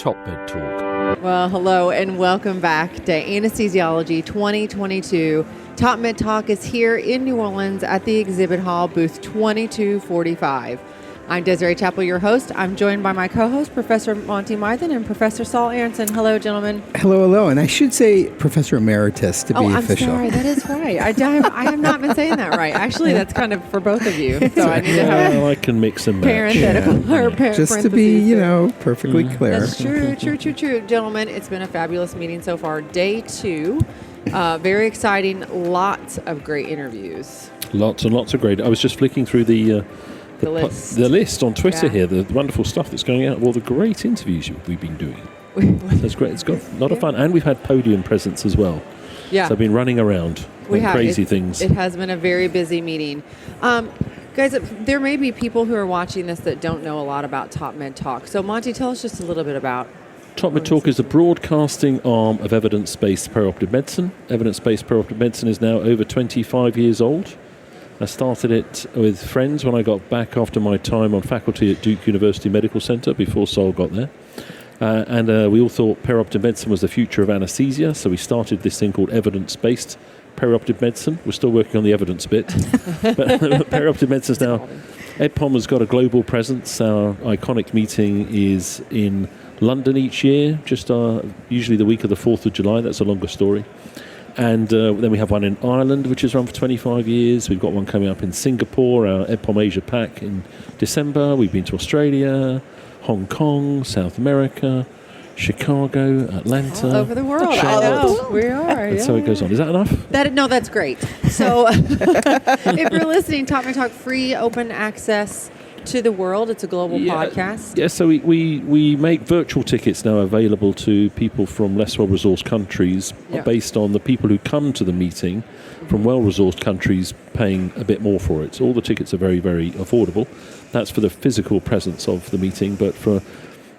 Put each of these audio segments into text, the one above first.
TopMedTalk. Well, hello and welcome back to Anesthesiology 2022. TopMedTalk is here in New Orleans at the exhibit hall, booth 2245. I'm Desiree Chappell, your host. I'm joined by my co-host, Professor Monty Mythen and Professor Saul Aronson. Hello, gentlemen. Hello. And I should say Professor Emeritus to be official. I'm sorry. That is right. I have not been saying that right. Actually, that's kind of for both of you. So I need to have I can mix and match. Parenthetical or just to be, perfectly clear. That's true. Gentlemen, it's been a fabulous meeting so far. Day 2. Very exciting. Lots of great interviews. Lots and lots of great. I was just flicking through the list on Twitter here, the wonderful stuff that's going out of all the great interviews we've been doing. That's great. It's got a lot of fun. And we've had podium presence as well. Yeah. So I've been running around doing crazy things. It has been a very busy meeting. Guys, there may be people who are watching this that don't know a lot about TopMedTalk. So Monty, tell us just a little bit about TopMedTalk is the broadcasting arm of evidence-based perioperative medicine. Evidence-based perioperative medicine is now over 25 years old. I started it with friends when I got back after my time on faculty at Duke University Medical Center before Sol got there. And we all thought perioperative medicine was the future of anesthesia, so we started this thing called evidence-based perioperative medicine. We're still working on the evidence bit. But perioperative medicine is now... EdPom has got a global presence. Our iconic meeting is in London each year, just usually the week of the 4th of July. That's a longer story. And then we have one in Ireland, which has run for 25 years. We've got one coming up in Singapore, our EdPom Asia Pac in December. We've been to Australia, Hong Kong, South America, Chicago, Atlanta. All over the world. Charlotte. I know. We are. And so it goes on. Is that enough? No, that's great. So if you're listening, TopMedTalk, free, open access to the world. It's a global podcast. Yeah, so we make virtual tickets now available to people from less well-resourced countries based on the people who come to the meeting from well-resourced countries paying a bit more for it. So all the tickets are very, very affordable. That's for the physical presence of the meeting, but for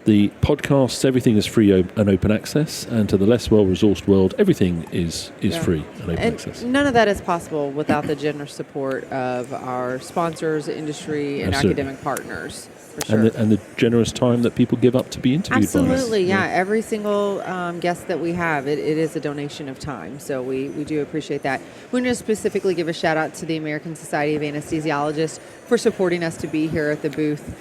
the podcasts, everything is free and open access, and to the less well-resourced world, everything is free and open access. None of that is possible without the generous support of our sponsors, industry, and academic partners. For sure. And the generous time that people give up to be interviewed by us. Absolutely, yeah. Every single guest that we have, it is a donation of time. So we do appreciate that. We want to specifically give a shout out to the American Society of Anesthesiologists for supporting us to be here at the booth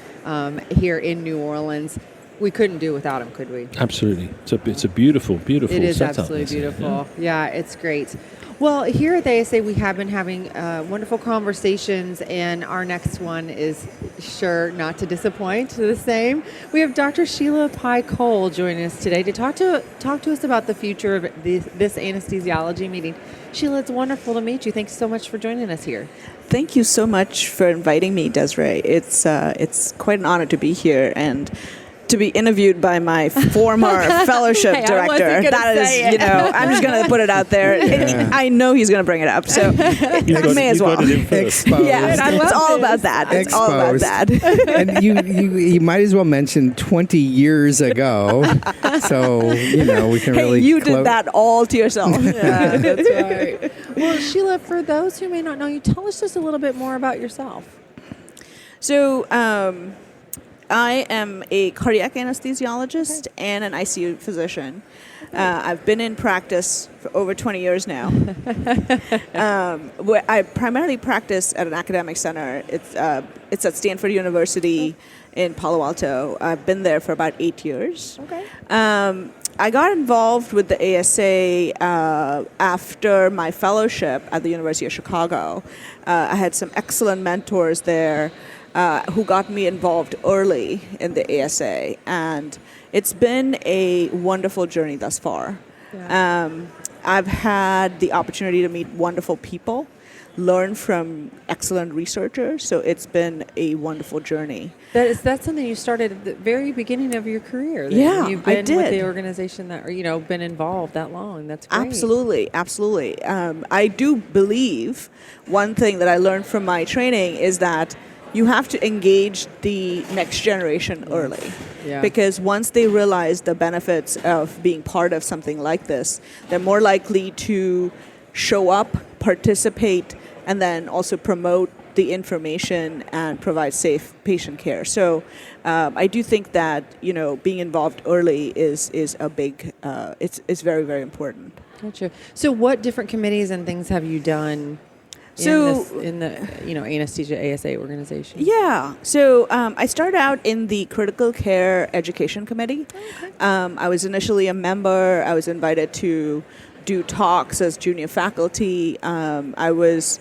here in New Orleans. We couldn't do without them, could we? Absolutely. It's a beautiful setup. It is absolutely beautiful. Yeah, it's great. Well, here at the ASA, we have been having wonderful conversations, and our next one is sure not to disappoint, the same. We have Dr. Sheela Pai Cole joining us today to talk to us about the future of this anesthesiology meeting. Sheela, it's wonderful to meet you. Thanks so much for joining us here. Thank you so much for inviting me, Desiree. It's quite an honor to be here and to be interviewed by my former fellowship director. That is, I'm just going to put it out there. Yeah. I know he's going to bring it up, so I may as well. Exposed. Yeah, it's all about that. It's all about that. And you might as well mention 20 years ago, so we can really. You did that all to yourself. Yeah, that's right. Well, Sheela, for those who may not know you, tell us just a little bit more about yourself. So. I am a cardiac anesthesiologist and an ICU physician. I've been in practice for over 20 years now. Where I primarily practice at an academic center. It's at Stanford University in Palo Alto. I've been there for about 8 years. Okay. I got involved with the ASA after my fellowship at the University of Chicago. I had some excellent mentors there. Who got me involved early in the ASA, and it's been a wonderful journey thus far. Yeah. I've had the opportunity to meet wonderful people, learn from excellent researchers, so it's been a wonderful journey. That's something you started at the very beginning of your career. Yeah, you've been I did. With the organization that, been involved that long. That's great. Absolutely. I do believe one thing that I learned from my training is that you have to engage the next generation early. Yeah. Because once they realize the benefits of being part of something like this, they're more likely to show up, participate, and then also promote the information and provide safe patient care. So I do think that being involved early is a big it's very, very important. Gotcha. So what different committees and things have you done in the anesthesia ASA organization? Yeah. So I started out in the critical care education committee. Okay. I was initially a member. I was invited to do talks as junior faculty. I was,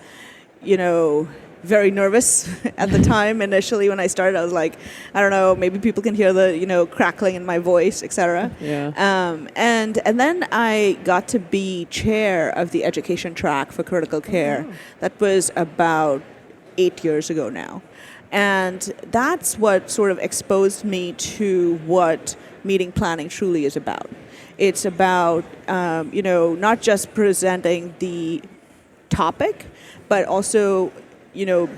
very nervous at the time. Initially, when I started, I was like, I don't know, maybe people can hear the, crackling in my voice, etc. Yeah. And then I got to be chair of the education track for critical care. Oh. That was about 8 years ago now. And that's what sort of exposed me to what meeting planning truly is about. It's about, not just presenting the topic, but also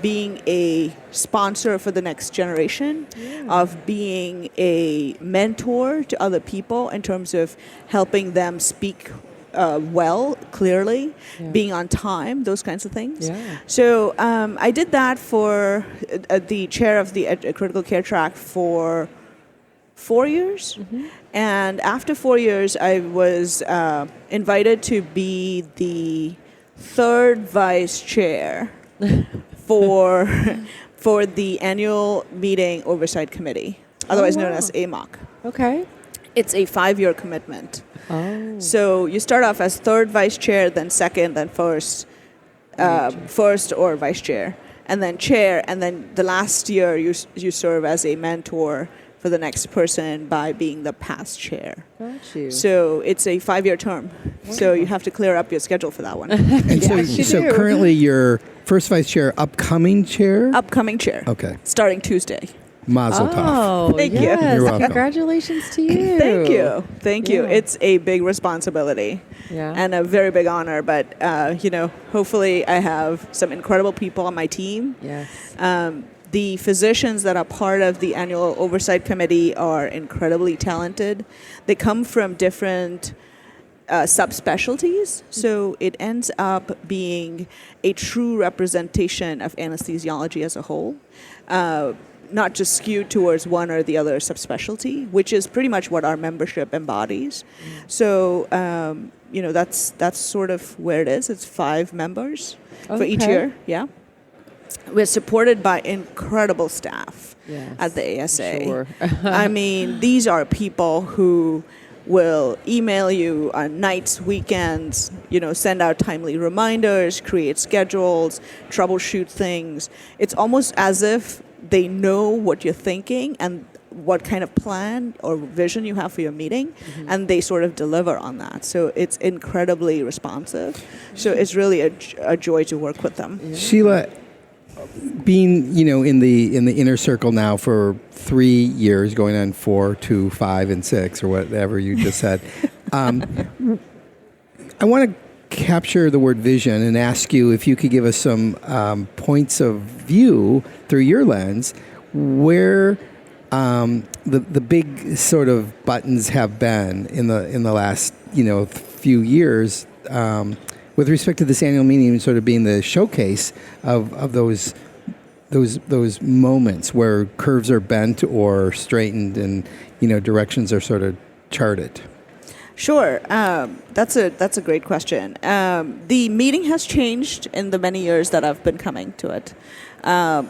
being a sponsor for the next generation, of being a mentor to other people in terms of helping them speak well, clearly, being on time, those kinds of things. Yeah. So I did that for the chair of the critical care track for 4 years. Mm-hmm. And after 4 years, I was invited to be the third vice chair for the annual meeting oversight committee, otherwise known as AMOC. Okay. It's a 5-year commitment. Oh. So you start off as third vice chair, then second, then first or vice chair, and then chair, and then the last year you serve as a mentor for the next person by being the past chair. Got you. So it's a 5-year term. Wonderful. So you have to clear up your schedule for that one. And so currently you're first vice chair, upcoming chair? Upcoming chair. Okay. Starting Tuesday. Mazel tov. Oh, Thank you. yes. You're welcome. Congratulations to you. Thank you. It's a big responsibility and a very big honor. But, hopefully I have some incredible people on my team. Yes. The physicians that are part of the annual oversight committee are incredibly talented. They come from different subspecialties, so it ends up being a true representation of anesthesiology as a whole, not just skewed towards one or the other subspecialty, which is pretty much what our membership embodies. So, that's sort of where it is. It's 5 members for each year. Yeah. We're supported by incredible staff at the ASA. Sure. I mean, these are people who will email you on nights, weekends, send out timely reminders, create schedules, troubleshoot things. It's almost as if they know what you're thinking and what kind of plan or vision you have for your meeting, and they sort of deliver on that. So it's incredibly responsive. So it's really a joy to work with them. Yeah. Sheela, being in the inner circle now for 3 years, going on 4 to 5 and 6 or whatever you just said, I want to capture the word vision and ask you if you could give us some points of view through your lens where the big sort of buttons have been in the last few years. With respect to this annual meeting sort of being the showcase of those moments where curves are bent or straightened and directions are sort of charted. Sure, that's a great question. The meeting has changed in the many years that I've been coming to it.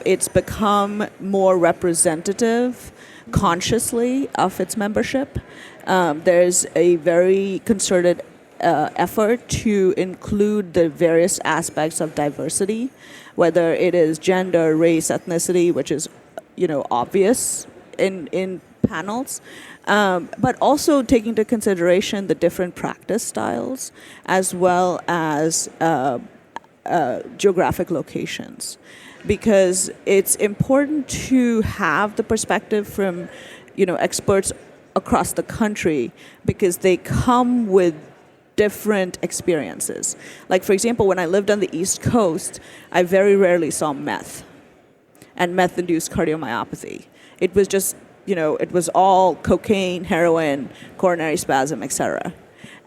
It's become more representative consciously of its membership. There's a very concerted effort to include the various aspects of diversity, whether it is gender, race, ethnicity, which is, obvious in panels, but also taking into consideration the different practice styles as well as geographic locations, because it's important to have the perspective from, experts across the country, because they come with different experiences. Like, for example, when I lived on the East Coast, I very rarely saw meth and meth-induced cardiomyopathy. It was just, it was all cocaine, heroin, coronary spasm, etc.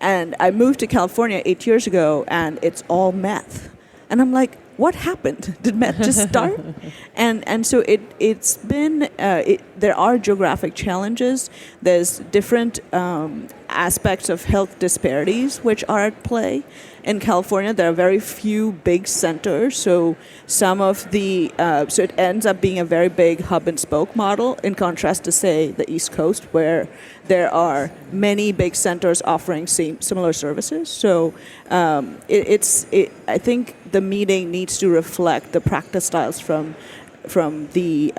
And I moved to California 8 years ago, and it's all meth. And I'm like, what happened? Did med just start? And so it's been, there are geographic challenges. There's different aspects of health disparities which are at play. In California, there are very few big centers, so some of the, so it ends up being a very big hub and spoke model, in contrast to, say, the East Coast, where there are many big centers offering similar services. So I think the meeting needs to reflect the practice styles from the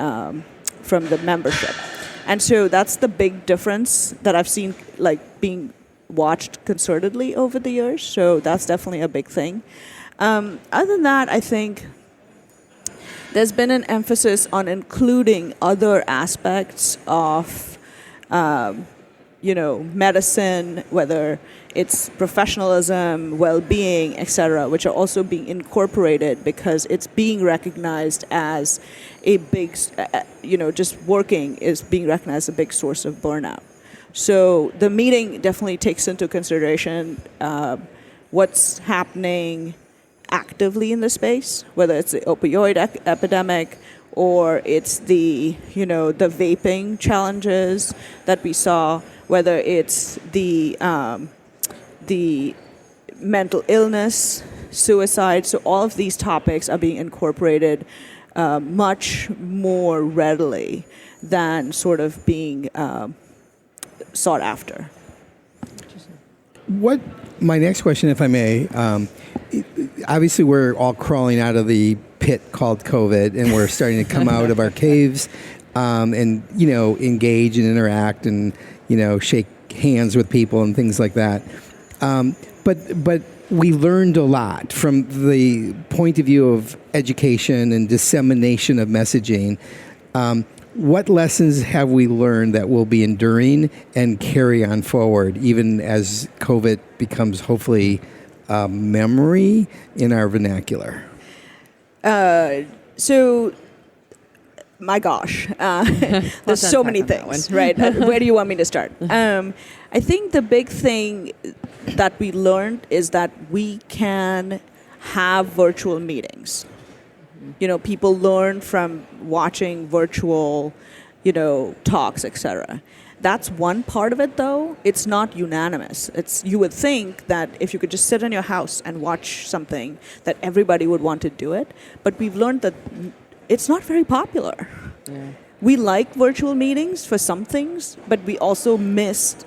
membership. And so that's the big difference that I've seen, like, being watched concertedly over the years. So that's definitely a big thing. Other than that, I think there's been an emphasis on including other aspects of medicine, whether it's professionalism, well-being, etc., which are also being incorporated because it's being recognized as a big, just working is being recognized as a big source of burnout. So the meeting definitely takes into consideration what's happening actively in the space, whether it's the opioid epidemic or it's the vaping challenges that we saw, whether it's the mental illness, suicide. So all of these topics are being incorporated much more readily than sort of being sought after. My next question, if I may, obviously we're all crawling out of the pit called COVID, and we're starting to come out of our caves and engage and interact and shake hands with people and things like that. But we learned a lot from the point of view of education and dissemination of messaging. What lessons have we learned that will be enduring and carry on forward, even as COVID becomes hopefully a memory in our vernacular? So, my gosh, there's so many things, right? Where do you want me to start? I think the big thing that we learned is that we can have virtual meetings. People learn from watching virtual, talks, etc. That's one part of it, though. It's not unanimous. You would think that if you could just sit in your house and watch something, that everybody would want to do it. But we've learned that it's not very popular. Yeah. We like virtual meetings for some things, but we also missed,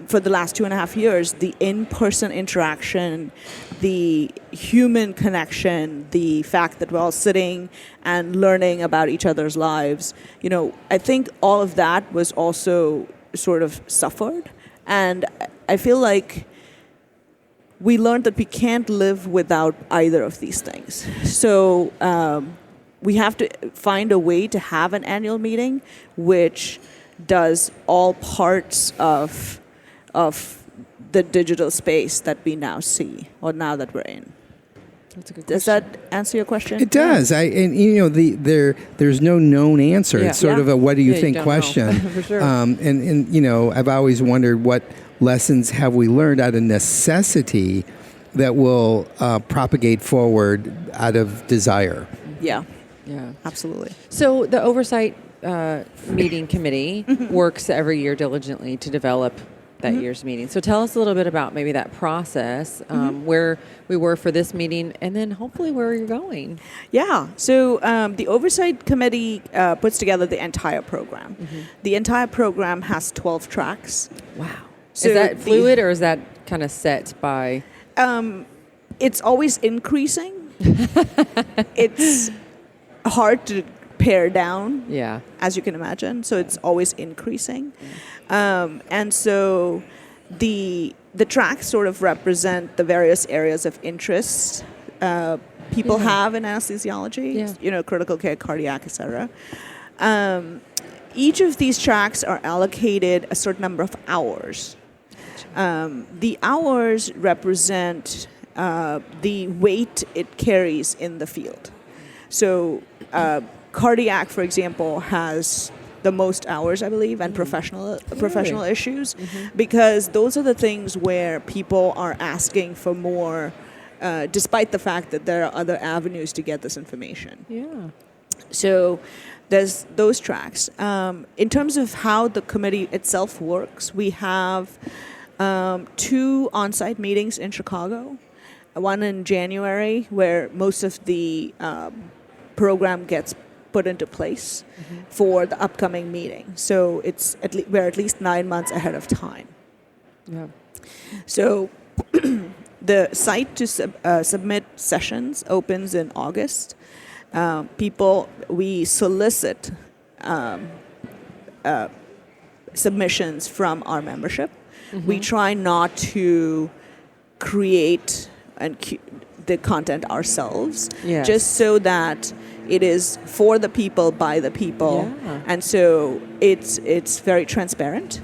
for the last 2.5 years, the in-person interaction, the human connection, the fact that we're all sitting and learning about each other's lives. I think all of that was also sort of suffered. And I feel like we learned that we can't live without either of these things. So we have to find a way to have an annual meeting which does all parts of the digital space that we now see, or now that we're in. That's a good question. Does that answer your question? It does. Yeah. There's no known answer. Yeah. It's sort of a what do you think question. For sure. I've always wondered what lessons have we learned out of necessity that will propagate forward out of desire. Yeah, absolutely. So the oversight meeting committee works every year diligently to develop that year's meeting. So tell us a little bit about maybe that process, where we were for this meeting, and then hopefully where you're going. Yeah. So the Oversight Committee puts together the entire program. The entire program has 12 tracks. Wow. So is that fluid, or is that kind of set by? It's always increasing. It's hard to pare down, as you can imagine. So it's always increasing. And so the tracks sort of represent the various areas of interest people have in anesthesiology, critical care, cardiac, etc. Each of these tracks are allocated a certain number of hours. The hours represent the weight it carries in the field. So cardiac, for example, has the most hours, I believe, and professional issues, because those are the things where people are asking for more despite the fact that there are other avenues to get this information. Yeah. So there's those tracks. In terms of how the committee itself works, we have 2 on-site meetings in Chicago, one in January where most of the program gets put into place for the upcoming meeting. So it's we're at least 9 months ahead of time. Yeah. So the site to submit sessions opens in August. We solicit submissions from our membership. We try not to create the content ourselves, Yes. just so that it is for the people, by the people, and so it's very transparent.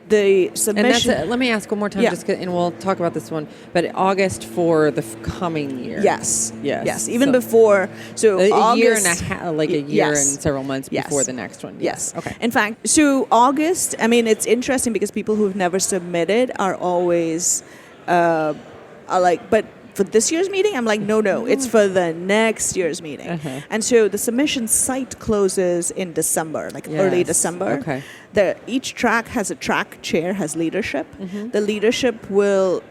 The submission. And let me ask one more time, and we'll talk about this one. But August for the coming year. Yes. Yes. Yes. Even before, so a August, year and a half, like a year yes. and several months Yes. before the next one. Yes. Okay. In fact, so August, I mean, it's interesting because people who've never submitted are always are like, but for this year's meeting, I'm like, no, it's for the next year's meeting. And so the submission site closes in December, like early December. Okay. Each track has a track chair, has leadership. The leadership will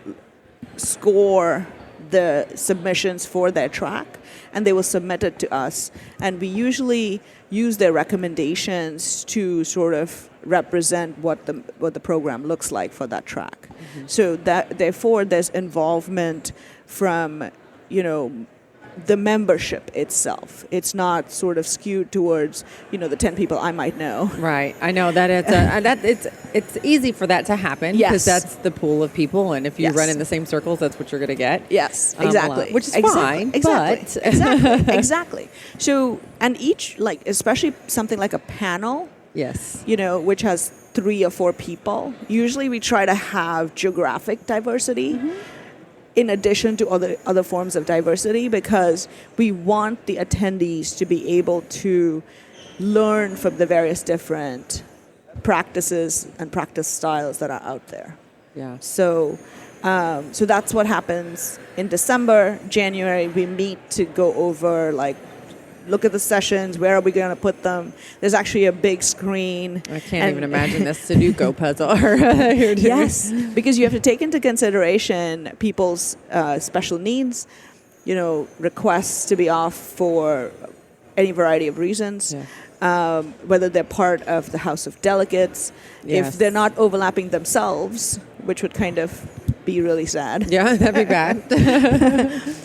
score the submissions for their track, and they will submit it to us. And we usually use their recommendations to sort of represent what the program looks like for that track. So that therefore there's involvement from, the membership itself. It's not sort of skewed towards, the 10 people I might know. Right. I know that it's easy for that to happen because that's the pool of people, and if you run in the same circles, that's what you're going to get. Yes, exactly. Which is fine. Exactly. But Exactly. So, and each, especially something like a panel, yes, which has 3 or 4 people, usually we try to have geographic diversity in addition to other forms of diversity, because we want the attendees to be able to learn from the various different practices and practice styles that are out there. Yeah. So that's what happens in December. January, we meet to go over, look at the sessions, where are we going to put them? There's actually a big screen. I can't even imagine this Sudoku puzzle. Yes, because you have to take into consideration people's special needs, requests to be off for any variety of reasons, whether they're part of the House of Delegates, if they're not overlapping themselves, which would kind of be really sad. Yeah, that'd be bad.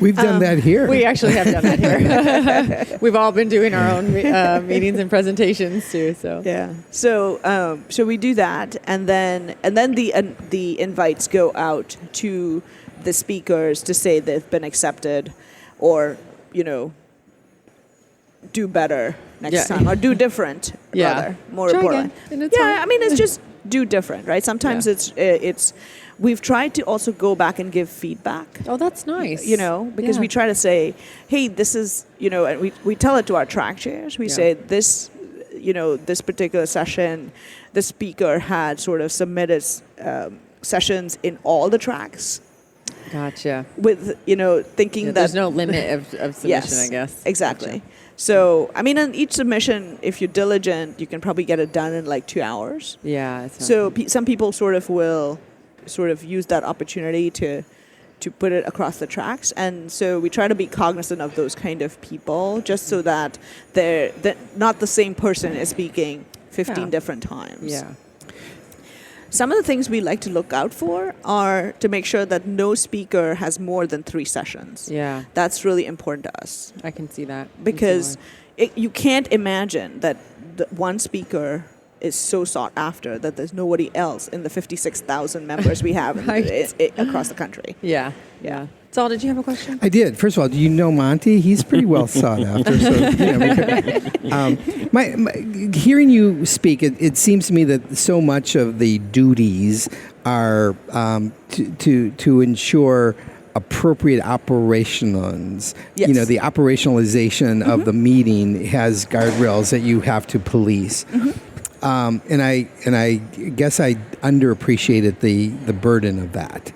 We've done that here. We actually have done that here. We've all been doing our own meetings and presentations too. So yeah. So we do that, and then the invites go out to the speakers to say they've been accepted, or do better next time, or do different. Rather, more Try important. again, and it's fine. I mean, it's just do different, right? Sometimes it's. We've tried to also go back and give feedback. Oh, that's nice. Because we try to say, hey, this is, and we tell it to our track chairs. We say this, this particular session, the speaker had sort of submitted sessions in all the tracks. Gotcha. With, thinking that there's no limit of submission, I guess. Exactly. Gotcha. So, I mean, on each submission, if you're diligent, you can probably get it done in 2 hours. Yeah. So some people will use that opportunity to put it across the tracks, and so we try to be cognizant of those kind of people, just so that they're not the same person is speaking 15 different times. Yeah. Some of the things we like to look out for are to make sure that no speaker has more than 3 sessions. Yeah. That's really important to us. I can see that. Because you can't imagine that the one speaker is so sought after that there's nobody else in the 56,000 members we have across the country. Yeah. Saul, did you have a question? I did. First of all, do you know Monty? He's pretty well sought after. So, hearing you speak, it seems to me that so much of the duties are to ensure appropriate operations. Yes. The operationalization of the meeting has guardrails that you have to police. And I guess I underappreciated the burden of that.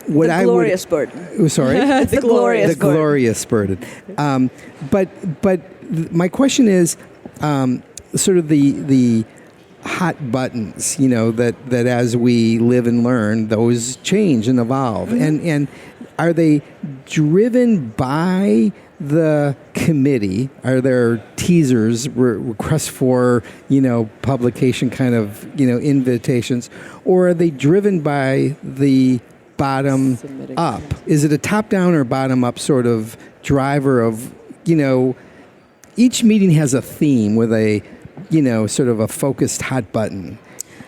what the I glorious burden. would, sorry, It's the glorious the glorious burden. But my question is, sort of the hot buttons, that as we live and learn, those change and evolve. Mm-hmm. And are they driven by the committee? Are there teasers, requests for, publication kind of, invitations? Or are they driven by the bottom Submitting. up? Is it a top-down or bottom-up sort of driver of, each meeting has a theme with a, sort of a focused hot button.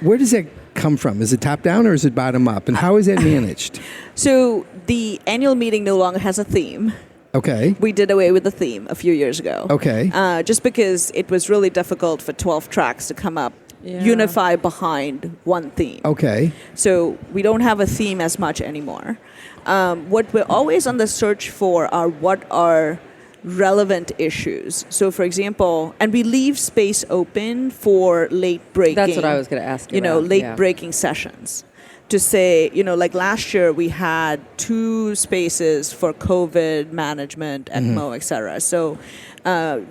Where does that come from? Is it top-down or is it bottom-up? And how is that managed? So the annual meeting no longer has a theme. Okay. We did away with the theme a few years ago. Okay. Just because it was really difficult for 12 tracks to come up, unify behind one theme. Okay. So we don't have a theme as much anymore. What we're always on the search for are what are relevant issues. So, for example, and we leave space open for late breaking. That's what I was going to ask you about. Late breaking sessions. To say, like last year we had 2 spaces for COVID management, ECMO, et cetera. So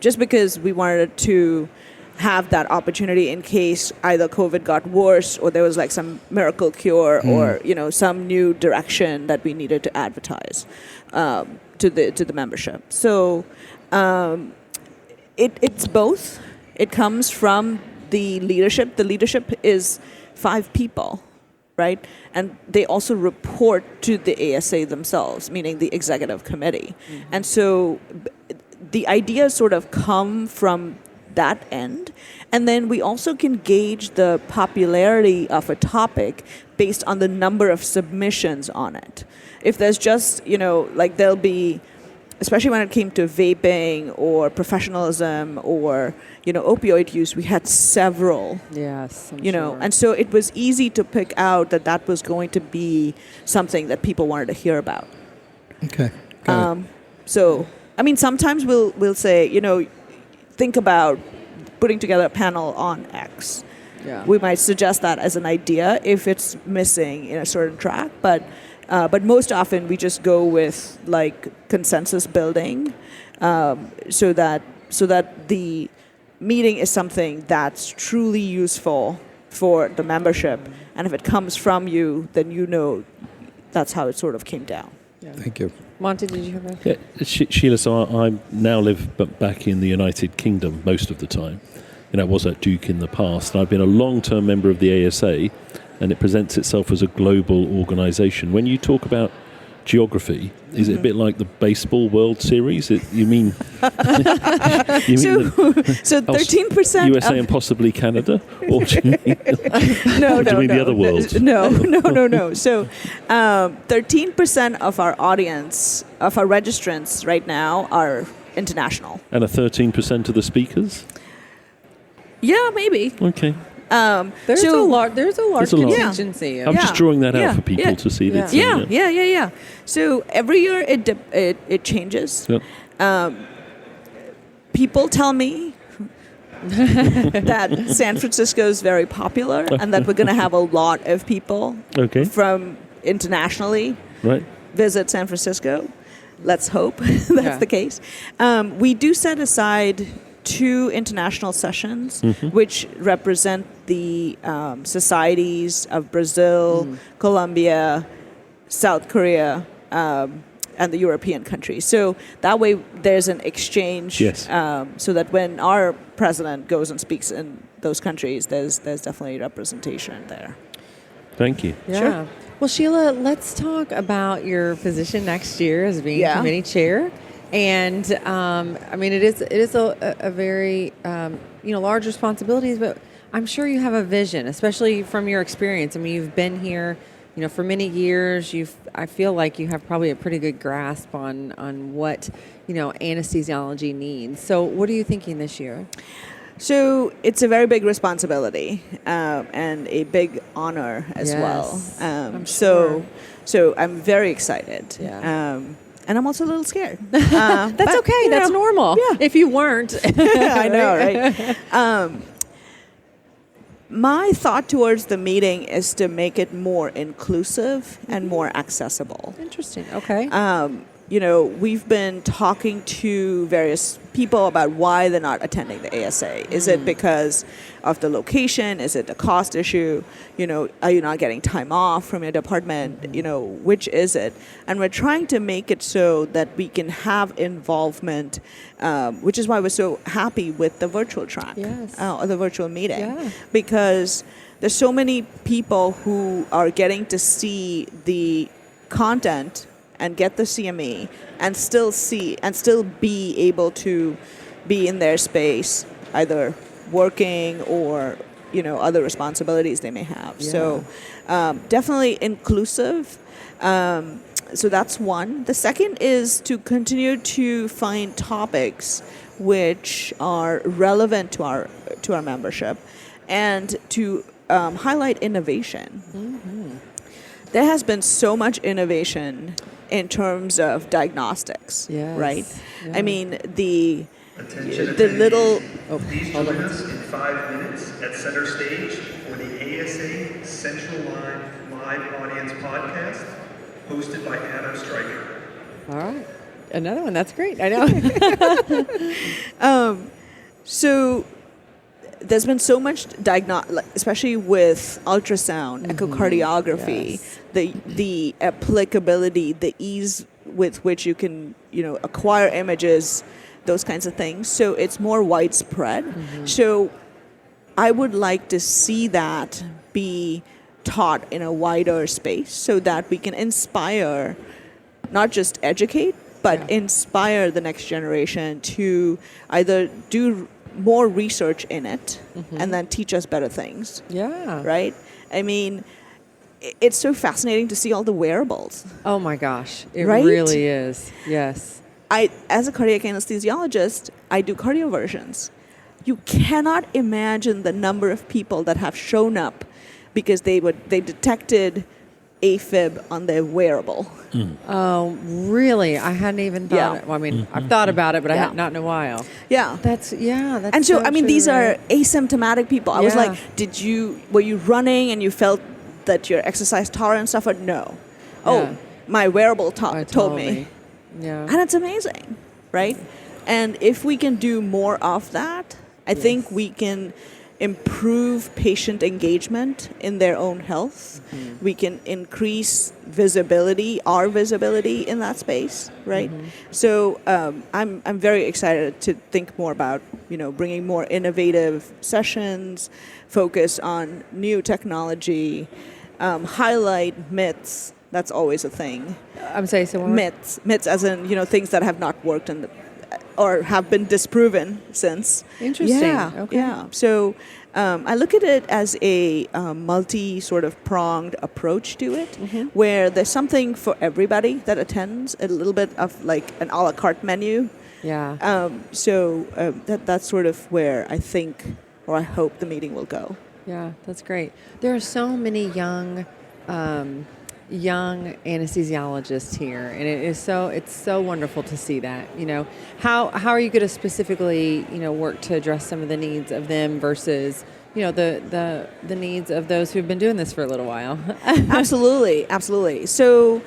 just because we wanted to have that opportunity in case either COVID got worse or there was like some miracle cure or, some new direction that we needed to advertise to the membership. So it's both. It comes from the leadership. The leadership is 5 people. Right? And they also report to the ASA themselves, meaning the executive committee. Mm-hmm. And so the ideas sort of come from that end. And then we also can gauge the popularity of a topic based on the number of submissions on it. If there's just, there'll be, especially when it came to vaping or professionalism or, opioid use, we had several. Yes, sure. And so it was easy to pick out that was going to be something that people wanted to hear about. Okay. So, sometimes we'll say, think about putting together a panel on X. Yeah. We might suggest that as an idea if it's missing in a certain track, but most often we just go with like consensus building, so that the meeting is something that's truly useful for the membership, and if it comes from you, then that's how it sort of came down. Yeah. Thank you. Monty, did you have a... Yeah, Sheila, so I now live back in the United Kingdom most of the time. I was at Duke in the past, and I've been a long-term member of the ASA, and it presents itself as a global organisation. When you talk about geography, is it a bit like the baseball World Series? You mean so 13% USA and possibly Canada, or do you mean, no, do you mean the other world? No. So 13% of our audience, of our registrants right now, are international. And 13% of the speakers? Yeah, maybe. Okay. There's a large contingency. I'm just drawing that out for people to see. Yeah. So every year it changes. Yep. People tell me that San Francisco is very popular and that we're going to have a lot of people from internationally visit San Francisco. Let's hope that's the case. We do set aside 2 international sessions, which represent the societies of Brazil, Colombia, South Korea, and the European countries. So that way there's an exchange, so that when our president goes and speaks in those countries, there's definitely representation there. Thank you. Yeah. Sure. Well, Sheila, let's talk about your position next year as being committee chair. And it is a very large responsibilities, but I'm sure you have a vision, especially from your experience. You've been here, for many years. I feel like you have probably a pretty good grasp on what anesthesiology needs. So, what are you thinking this year? So it's a very big responsibility and a big honor as well. I'm sure. So I'm very excited. Yeah. And I'm also a little scared. That's okay. That's normal. Yeah. If you weren't. I know, right? my thought towards the meeting is to make it more inclusive and more accessible. Interesting. Okay. We've been talking to various people about why they're not attending the ASA. Is it because of the location? Is it a cost issue? Are you not getting time off from your department? Which is it? And we're trying to make it so that we can have involvement, which is why we're so happy with the virtual track, or the virtual meeting, because there's so many people who are getting to see the content and get the CME and still be able to be in their space, either working or other responsibilities they may have. Yeah. So definitely inclusive. So that's one. The second is to continue to find topics which are relevant to our membership, and to highlight innovation. Mm-hmm. There has been so much innovation in terms of diagnostics, right? Yeah. I mean, the little... Please join us in 5 minutes at center stage for the ASA Central Live Audience Podcast, hosted by Adam Stryker. All right. Another one. That's great. I know. So there's been so much especially with ultrasound, echocardiography, the applicability, the ease with which you can, acquire images, those kinds of things. So it's more widespread. Mm-hmm. So I would like to see that be taught in a wider space so that we can inspire, not just educate, but inspire the next generation to either do more research in it and then teach us better things. Yeah. Right? I mean, it's so fascinating to see all the wearables. Oh my gosh. It really is. Yes. As a cardiac anesthesiologist, I do cardioversions. You cannot imagine the number of people that have shown up because they detected AFib on their wearable. Oh, really? I hadn't even thought. Well, I mean, I've thought about it, but I had not in a while. Yeah. That's and so I mean, these are asymptomatic people. I was like, were you running and you felt that your exercise tolerance suffered? No. Oh, my wearable told me. Yeah. And it's amazing, right? And if we can do more of that, I think we can improve patient engagement in their own health. Mm-hmm. We can increase our visibility in that space, right? Mm-hmm. So I'm very excited to think more about, bringing more innovative sessions, focus on new technology, highlight myths. That's always a thing. I'm sorry, so myths as in, things that have not worked or have been disproven since. Interesting. Yeah. Okay. Yeah. So I look at it as a multi sort of pronged approach to it, where there's something for everybody that attends, a little bit of like an a la carte menu. Yeah. That's sort of where I think, or I hope, the meeting will go. Yeah, that's great. There are so many young anesthesiologists here, and it's so wonderful to see that. How are you going to specifically work to address some of the needs of them versus the needs of those who've been doing this for a little while? Absolutely. So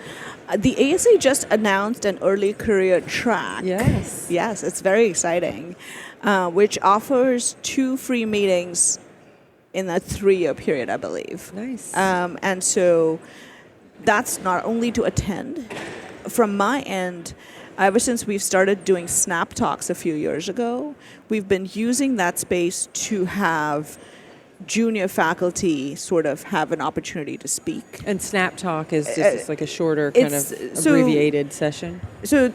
the ASA just announced an early career track. Yes, it's very exciting, which offers 2 free meetings in a 3-year period, I believe. Nice. And so that's not only to attend. From my end, ever since we've started doing Snap Talks a few years ago, we've been using that space to have junior faculty sort of have an opportunity to speak. And Snap Talk is just like a shorter kind of abbreviated session? So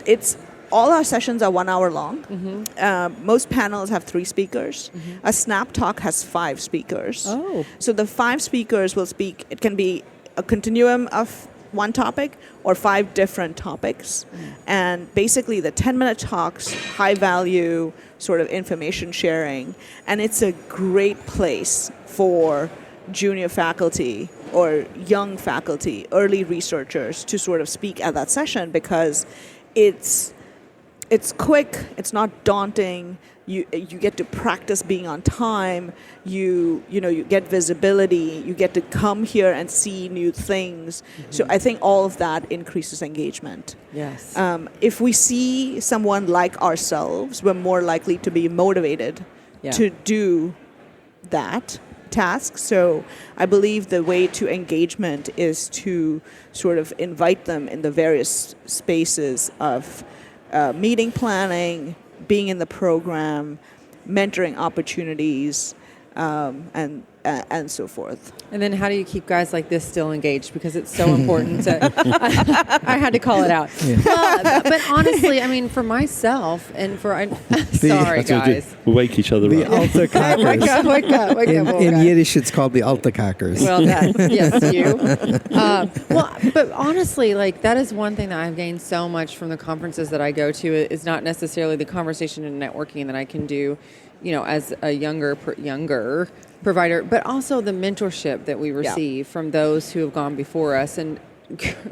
all our sessions are 1 hour long. Mm-hmm. Most panels have 3 speakers. Mm-hmm. A Snap Talk has 5 speakers. Oh. So the 5 speakers will speak. It can be a continuum of one topic or 5 different topics. And basically the 10-minute talks, high value sort of information sharing. And it's a great place for junior faculty or young faculty, early researchers to sort of speak at that session, because it's quick, it's not daunting. you get to practice being on time. You get visibility. You get to come here and see new things. So I think all of that increases engagement. Yes. If we see someone like ourselves, we're more likely to be motivated to do that task. So I believe the way to engagement is to sort of invite them in the various spaces of meeting planning, being in the program, mentoring opportunities, and so forth. And then how do you keep guys like this still engaged? Because it's so important. I had to call it out. Yeah. But honestly, I mean, for myself and for... sorry, guys. We'll wake each other The up. Altakakers. Wake up. In Yiddish, it's called the Altakakers. Well, yes, you. But honestly, like, that is one thing that I've gained so much from the conferences that I go to. Is not necessarily the conversation and networking that I can do, as a younger provider, but also the mentorship that we receive from those who have gone before us and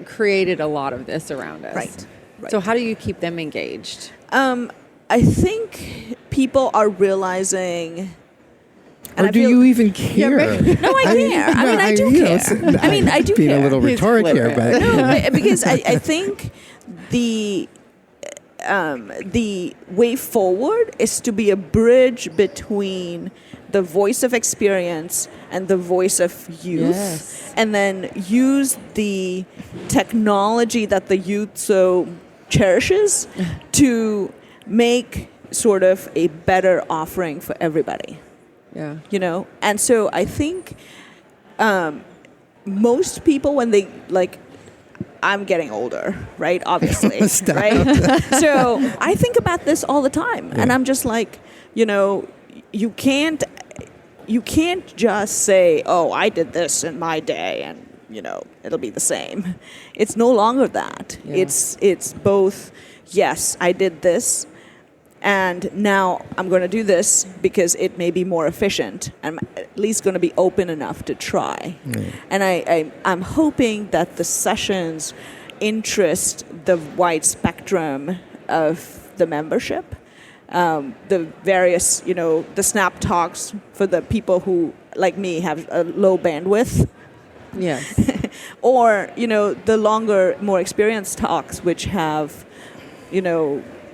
created a lot of this around us. Right. So how do you keep them engaged? I think people are realizing... Or do you even care? No, I care. I do care. I do being care. a little rhetoric here, but... No, because I think the way forward is to be a bridge between the voice of experience and the voice of youth, and then use the technology that the youth so cherishes to make sort of a better offering for everybody. Yeah. And so I think most people, when they I'm getting older, right? Obviously, right? So I think about this all the time, and I'm just like, you can't just say, oh, I did this in my day, and it'll be the same. It's no longer that. Yeah. It's both. Yes, I did this, and now I'm going to do this because it may be more efficient. I'm at least going to be open enough to try. Mm. And I'm hoping that the sessions interest the wide spectrum of the membership. The various, the snap talks for the people who, like me, have a low bandwidth. Yes. Or, the longer, more experienced talks, which have,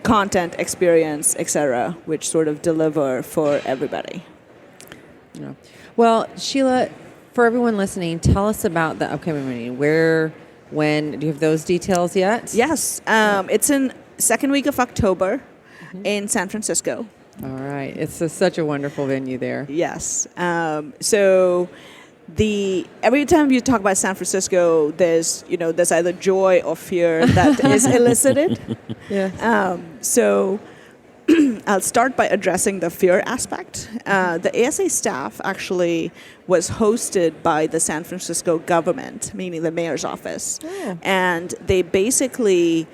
content, experience, etc., which sort of deliver for everybody. Yeah. Well, Sheela, for everyone listening, tell us about the upcoming meeting. Where, when, do you have those details yet? Yes. It's in second week of October in San Francisco. All right. It's such a wonderful venue there. Yes. So every time you talk about San Francisco, there's either joy or fear that is elicited. Yeah. So I'll start by addressing the fear aspect. The ASA staff actually was hosted by the San Francisco government, meaning the mayor's office. Oh. And they basically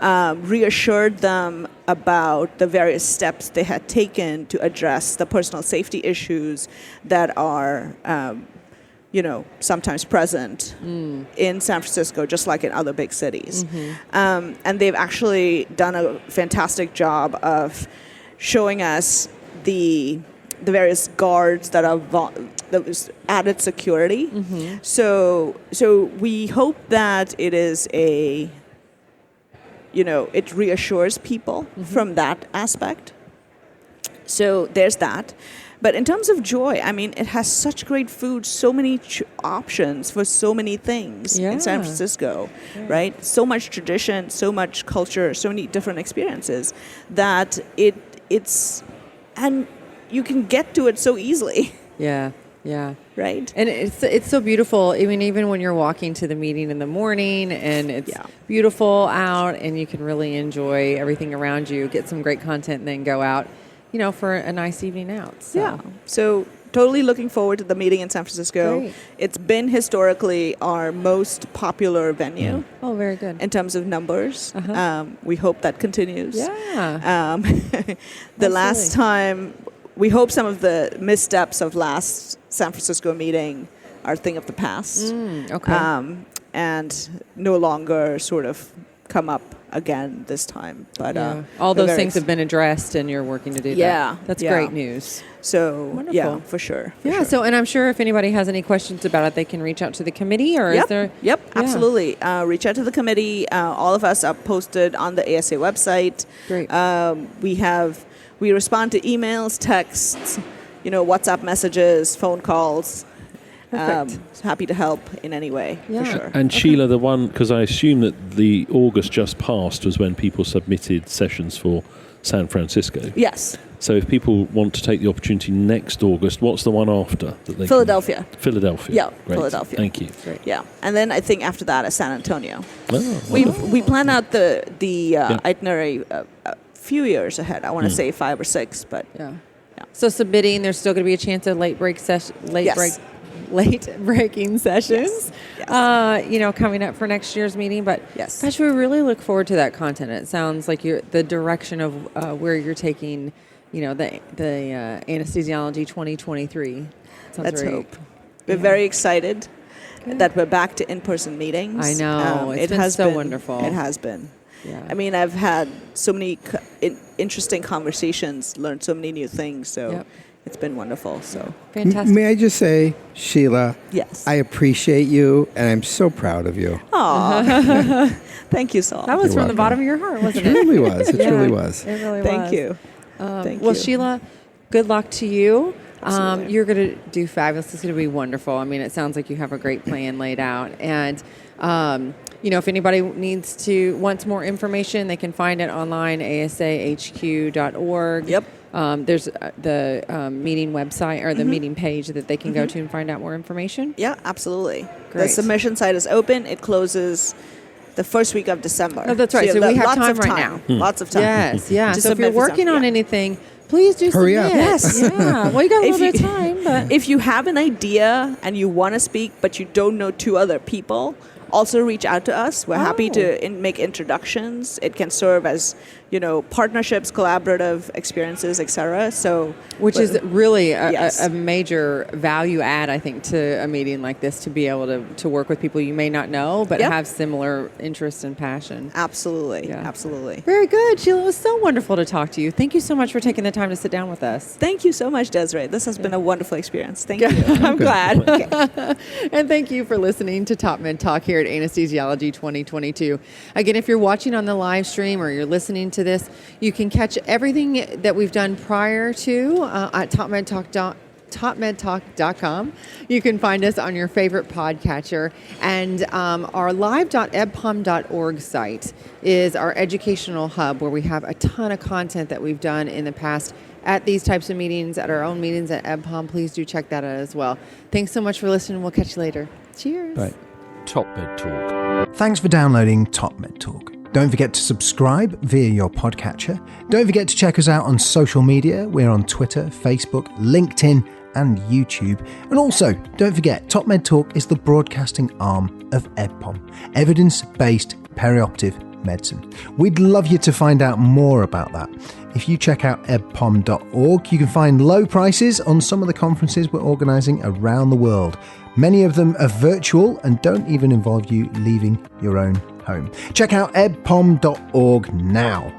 reassured them about the various steps they had taken to address the personal safety issues that are sometimes present in San Francisco, just like in other big cities. Mm-hmm. And they've actually done a fantastic job of showing us the various guards that are that was added security. Mm-hmm. So we hope that it is it reassures people from that aspect. So there's that. But in terms of joy, it has such great food, so many options for so many things in San Francisco, right? So much tradition, so much culture, so many different experiences that it's and you can get to it so easily. Yeah. Yeah. Right. And it's so beautiful. Even when you're walking to the meeting in the morning and it's beautiful out and you can really enjoy everything around you, get some great content, and then go out, for a nice evening out. So. Yeah. So totally looking forward to the meeting in San Francisco. Great. It's been historically our most popular venue. Oh, very good. In terms of numbers. Uh-huh. We hope that continues. Yeah. The last time, we hope some of the missteps of last San Francisco meeting are a thing of the past. Okay. And no longer sort of come up again this time. But all those things have been addressed, and you're working to do that. That's great news. So wonderful. Yeah, for sure. So, and I'm sure if anybody has any questions about it, they can reach out to the committee, or is there? Yep, absolutely. Reach out to the committee. All of us are posted on the ASA website. Great. We respond to emails, texts, WhatsApp messages, phone calls. Happy to help in any way, for sure. And Sheela, the one, because I assume that the August just passed was when people submitted sessions for San Francisco. Yes. So if people want to take the opportunity next August, what's the one after? Philadelphia. Philadelphia. Yeah, Great. Philadelphia. Thank you. Great. Yeah, and then I think after that is San Antonio. Oh, We plan out the itinerary a few years ahead. I want to say 5 or 6, but So submitting, there's still going to be a chance of late breaking sessions. Yes. Coming up for next year's meeting. But yes, gosh, we really look forward to that content. It sounds like the direction of where you're taking, the anesthesiology 2023. Let's hope. We're very excited that we're back to in-person meetings. I know. It's been so wonderful. It has been. Yeah. I mean, I've had so many interesting conversations, learned so many new things. So it's been wonderful. So fantastic. May I just say, Sheela? Yes. I appreciate you, and I'm so proud of you. Aw. Thank you, Saul. That was You're from the welcome. bottom of your heart, wasn't it? It truly was. It truly was. It really Thank was. you. Thank well, you. Sheela, good luck to you. Absolutely. You're going to do fabulous. It's going to be wonderful. I mean, it sounds like you have a great plan laid out. And, if anybody wants more information, they can find it online, asahq.org. Yep. There's the meeting website or the meeting page that they can go to and find out more information. Yeah, absolutely. Great. The submission site is open. It closes the first week of December. Oh, that's right. So we have lots time of right now. Lots of time. Yes, yeah. To So if you're submit for working on something, anything, please do Hurry submit. up. Yes. Yeah. Well, you got a little If bit you- of time, but If you have an idea and you want to speak, but you don't know 2 other people, also reach out to us. We're happy to make introductions. It can serve as, partnerships, collaborative experiences, etc. So, which is really Yes. a major value add, I think, to a meeting like this, to be able to work with people you may not know, but Yep. have similar interest and passion. absolutely, Yeah. absolutely. Very good, Sheila. It was so wonderful to talk to you. Thank you so much for taking the time to sit down with us. Thank you so much, Desiree. This has been a wonderful experience. Thank you. I'm glad. And thank you for listening to TopMedTalk here at Anesthesiology 2022. Again, if you're watching on the live stream or you're listening to this, you can catch everything that we've done prior to at TopMedTalk.com. You can find us on your favorite podcatcher. And our live.ebpom.org site is our educational hub where we have a ton of content that we've done in the past at these types of meetings, at our own meetings at EBPOM. Please do check that out as well. Thanks so much for listening. We'll catch you later. Cheers. Bye. TopMedTalk. Thanks for downloading TopMedTalk. Don't forget to subscribe via your podcatcher. Don't forget to check us out on social media. We're on Twitter, Facebook, LinkedIn, and YouTube. And also, don't forget, TopMedTalk is the broadcasting arm of EBPOM, Evidence-Based Perioperative Medicine. We'd love you to find out more about that. If you check out ebpom.org, you can find low prices on some of the conferences we're organising around the world. Many of them are virtual and don't even involve you leaving your own home. Check out ebpom.org now.